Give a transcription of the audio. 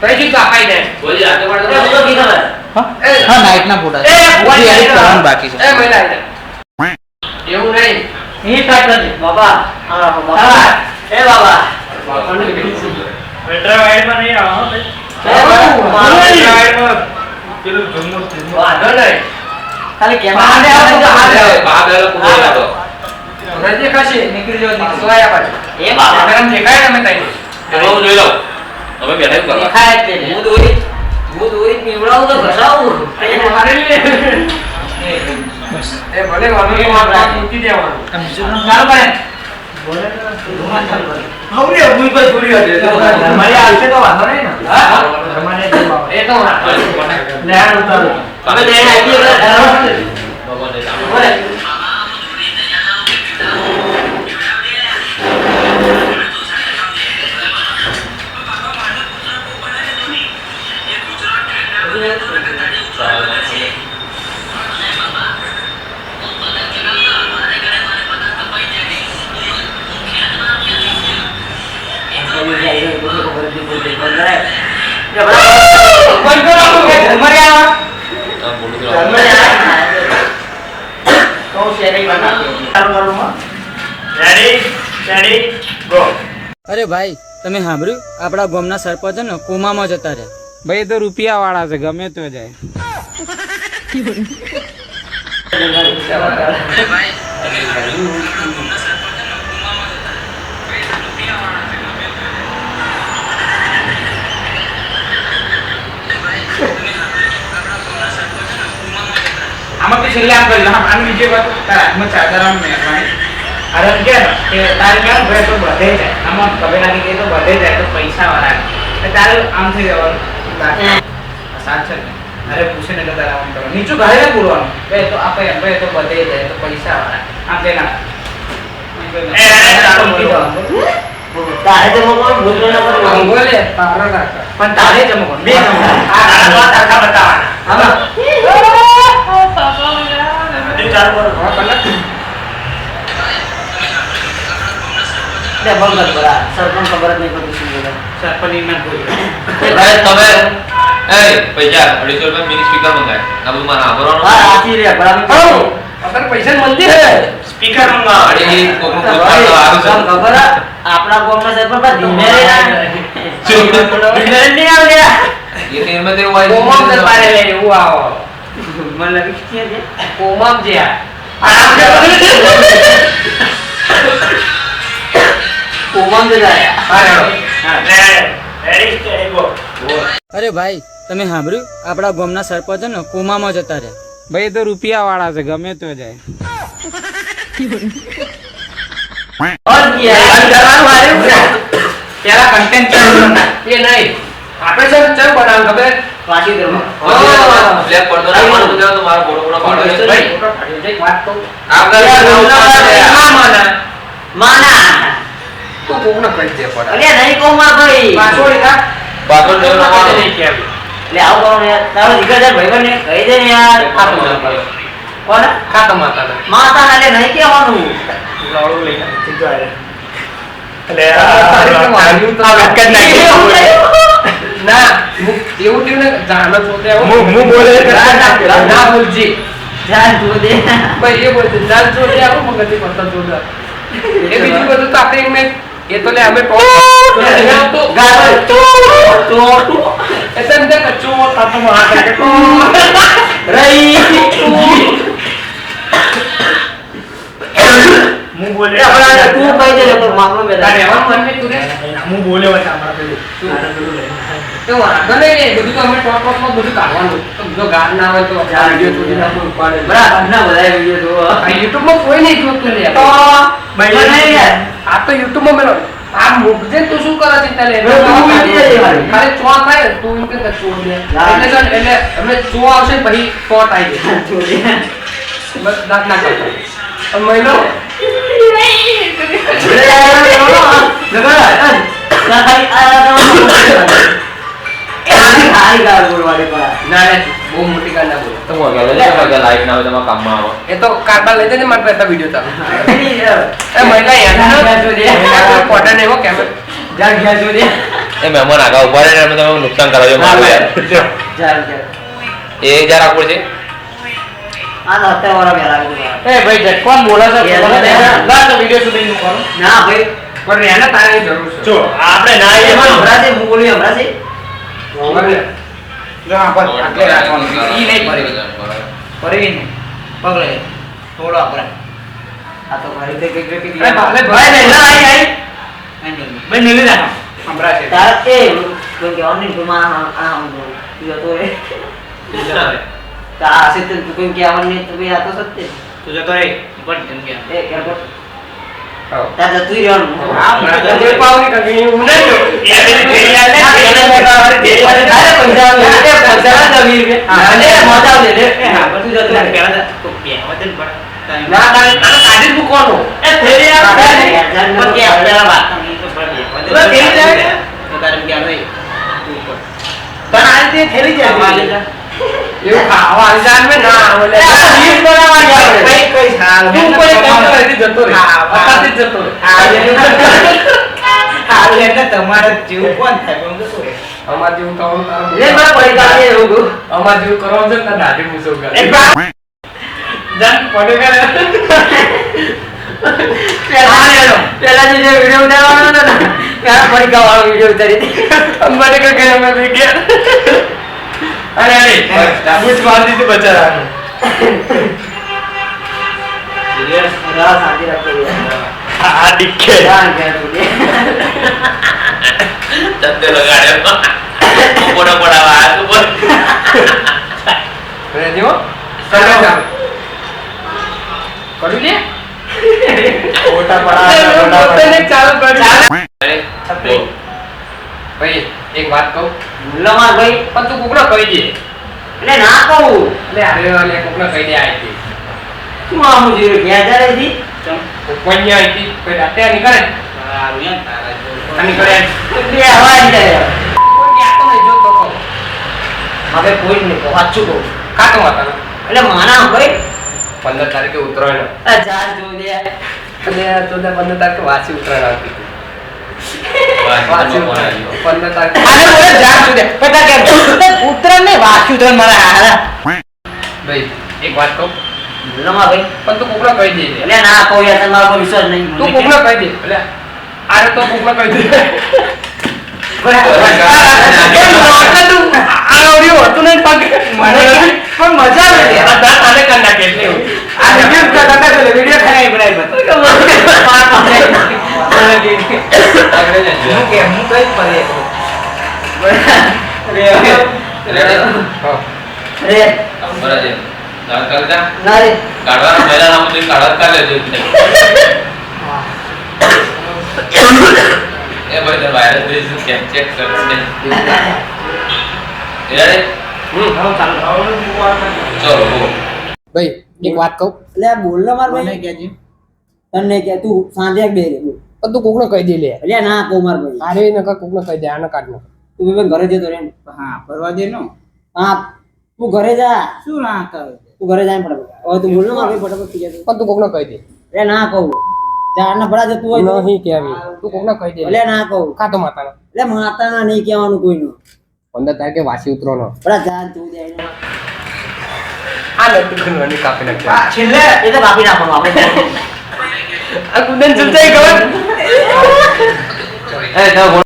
તઈ તો આપાઈ દે બોલી આતે પડતો તો કી ખબર હા નાઈટ ના ફોટા છે એડિટ કરવાનું બાકી છે એ મહિલા એવું નહીં એ કાટ કરજે બાબા આ બાબા એ બાબા અલ્ટ્રા વાઇડ માં નહીં આવો પેલું ઝુમર વાંધો નહીં ખાલી કેમેરા બાબેલો કુબેલા તો રજે ખાશે નીકળી જો સોયા પાછો એ બાબા કેમેરા દેખાય તમે તઈ ચલો જોઈ લો હવે બેઠા કરવા દેખાય તે હું દોરી પીવડાવું તો ઘસાવું એ મારે લે એ ભલે વાનું તો માર મૂકી દેવાનું ચાલો કરે બોલે આવરે હું પર છોડી દે તમારી આવશે તો વાંધો નહીં ને હા તમારે એ તો લેણ ઉતારો તમે લેણ આવી બોલે અરે ભાઈ તમે સાંભળ્યું આપણા ગામના સરપંચ ને કોમામાં જતા રહ્યા ભાઈ એ તો રૂપિયા વાળા છે ગમે તો જાય આમાં તો છેલ્લે આમ કરી આમ બીજી વાત હાથમાં ચાદર આમ મેળવાની અરે કે તારે કેમ ભાઈ તો બધે જાય આમાં કભે લાગી ગઈ તો બધે જાય તો પૈસા વાળા તારે આમ થઈ જવાનું સાચ છે અરે પૂછે ને તારે આમ કરો નીચું ઘરે ને બોલવાનું બે તો આપે બે તો બધે જાય તો પૈસા વાળા આમ પેલા તારે જમો કોણ ભૂલ ન કરો બોલે તારા કાકા પણ તારે જમો બે આ વાત આખા બતાવવાના હા ચાર બોલ તે બગલ બરા સરપંચ ખબર જ નહીં પડતી શું બોલે સરપંચ ના કોઈ તમે એ પૈસા 250 રૂપિયા મિની સ્પીકર મંગાય આ બધું મારા આવરણો હા આથી રે બરાબર અગર પૈસા મળતી હે સ્પીકર મંગા અડી કોકનો પોતાનો આરું છે ખબર આપણા ગામના સરપંચ પર ધીમે રે ધીમે નહીં આવે એ તેરમાં તે હોય કોમમ દે પારે લે એવું આવો મને લાગે છે જે કોમમ જે કોમમ જ લાયા રેડી સ્ટેડી ગો અરે ભાઈ તમે સાંભળ્યું આપણા ગામના સરપંચ ને કોમામાં જતા રહ્યા ભાઈ એ તો રૂપિયા વાળા છે ગમે તો જાય ઓર કિયા કરવાનું આવ્યું પેલા કન્ટેન્ટ ચાલુ ના એ નહીં આપણે સર ચર બનાવ ખબર પાટી દેવા લે પડતો ના મારું તો મારો બોડો પાડો ભાઈ ફોટો પાડ્યો છે વાત તો માના તો કોને કહી દે પડે અરે નહીં કોમા ભાઈ પાછોડી કા બાતો દેવ ના નહીં કે લે આવ કોણ યાર તારો દીકરા છે ભાઈ બને કહી દે ને યાર ખાતો કોણ ખાતો માતા માતા નાલે નહીં કહેવાનું લાડુ લઈને સીધો આવે ના એવું ટીમ ને જાણો છો તે હું બોલે ના બોલજી જાન તું દે ભાઈ એ બોલતો જાન જો દે આવું મગજથી પડતા જોડા એ બીજું બધું તો આપણે મેં એ તો લે અમે તો ગાલ તો એટલે તે કચ્ચો તાતો માં કે તો રહી હું બોલે આપણા તું કહી દે તો મામલો તારે બેટા એવા મન મે તું રે હું બોલે વાત અમારા પેલું તો વાંધો નહીં બધું તો અમે ટોપ બધું કાઢવાનું તો જો ગાન ના હોય તો આ વિડિયો થોડી ના ઉપાડે બરાબર ના બધા વિડિયો જો આ YouTube માં કોઈ નહીં જોતું લે તો ભાઈ નહીં યાર આ તો YouTube માં મેલો આ મુકજે તું શું કરે છે તને તું ઉડી જાય મારી. ખાલી ચો થાય તું એમ કે ચો દે એટલે અમે ચો આવશે પછી ટોટ આવી જાય બસ દાંત ના કરતા મહિનો બહુ મોટી ગાળ ના બોલે તો લાઈટ ના હોય તમારા કામમાં આવો એ તો કારબાર લઈ જઈને મારે પહેલા વિડિયો ચાલુ એ મહિલા યાર કોટન એવો કેમેરા જા ગયા જો દે એ મહેમાન આગળ ઉભા રહીને તમે નુકસાન કરાવજો મારું યાર. ચાલ ચાલ એ હજાર આપવું છે. આ તો અત્યારે વાળા વેલા આવી એ ભાઈ જટકોન બોલે છે યાર, બોલે છે. યાર. લાવ તો વિડિયો શૂટિંગ નું કરો. ના ભાઈ પણ એને તારે જરૂર છે. જો આપણે ના આવીએ એમાં તો હમણાં હું બોલી હમણાં છે જો આ પર આટલે રાખવાનું ઈ નહીં ફરી ફરી નહીં પગલે થોડો આપણે આ તો મારી તે કઈક કઈક અરે ભાઈ ને ના આઈ ભાઈ નીલે જાનો હમરા છે તાર એ કોઈ કે ઓનલાઈન ગુમા આ હું તું તો રે તા આસે તો કોઈ કે આવવાની તો ભાઈ આ તો સત્ય તું જતો રે પણ કેમ કે એ એરપોર્ટ હા તા તો તું રહેવાનું હા જે પાવની કગી હું નહીં જો એ પેલી યાર ને અરે પૈસા લે પૈસા લે 20 રૂપિયા અરે મજા આવે લે હા બધું જતું રહે પેલા તો બે વતન પર ના કાઢી મૂકવાનો એ થેલી આ પણ કે પેલા વાત નહીં તો પર બે તો થેલી જાય તો તારે કે આવે તને આ રીતે થેલી જાય એવું ખાવા જાન મે ના ઓલે રીલ બનાવવાની આવે કઈ કઈ સાલ તું કોઈ કામ કરી જતો રે હા, અપાતી જતો રે આ એટલે તમારે જેવું કોણ થાય પણ શું રે અમાર જેવું કરવાનું તારું લે બરા પૈસા લે રોગો અમાર જેવું કરવાનું છે ને તાર દાઢી મૂછો કરે એક બાર જાન પડે કરે પેલા જે વિડિયો ઉતારવાનો હતો ને ત્યાં પડીકા વાળો વિડિયો ઉતારી અંબાને કે ગયા મેં ગયા અરે અરે મૂછ માર દીધી બચારાનું રાહ શાંતિ રાખી આ દીકે જાન કે તું ચંદે લગાડ્યો પોડો પડાવા આ ઉપર રે જીવો કરે જાવ કરી લે ઓટા પડા તને ચાલુ કર અરે ભાઈ એક વાત કહું લમા ભાઈ પણ તું કોકનો કહી દે એટલે ના કહું લે અરે લે કોકનો કહી દે આઈ હતી શું આમ જીરો ક્યાં જાય દી કોઈ આઈ હતી કોઈ અત્યારે નીકળે સારું યાર તારા જો આ નીકળે બે હવા જાય કોઈ ક્યાં તો નહીં જોતો કહો હવે કોઈ નહીં કહો સાચું કહું કાતો હતા એટલે માના ભાઈ 15 તારીખે ઉતરાયણ આ જાન જો દે અને 14 15 તારીખે વાસી ઉતરાયણ આવતી હતી. વાસી ઉતરાયણ 15 તારીખે આને બોલે જાન જો દે પતા કે ઉતરણ ને વાક્યું તો મારા હારા ભાઈ એક વાત કહું લમા ભાઈ પણ તું કોકનો કહી દે એટલે ના કહું યાર તમારો કોઈ વિશ્વાસ નહીં તું કોકનો કહી દે એટલે આરે તો કોકનો કહી દે કાઢવાના પહેલા નામ તો કાઢવા કાઢ લેજો એ ભાઈ તો વાયરસ બેઝ કેમ ચેક કરશે યાર ચલો બોલ ભાઈ એક વાત કહું એટલે બોલનો માર મને ભાઈ કહેજી તને કે તું સાંજે બે રે બોલ પણ તું કોકનો કહી દે લે એટલે ના કહું માર ભાઈ અરે નકર કોકનો કહી દે આનો કાઢ નો તું ભાઈ ઘરે જતો રે હા ફરવા દે નો હા તું ઘરે જા શું ના કરે તું ઘરે જાય ફટાફટ હવે તું બોલનો માર ભાઈ ફટાફટ થઈ જાય પણ તું કોકનો કહી દે એટલે ના કહું જા ના ભડા જતું હોય તો નહીં કેવી તું કોકનો કહી દે એટલે ના કહું કાતો માતાનો એટલે માતાના નહીં કહેવાનું કોઈનું 15 તારીખે વાસી ઉતરવાનો ભડા જા તું જાય આ લડ્ડુ ખનવાની કાપી નાખજો છેલ્લે એ તો કાપી નાખવાનું આપણે આ કુદન ચમચાઈ ખબર એ તો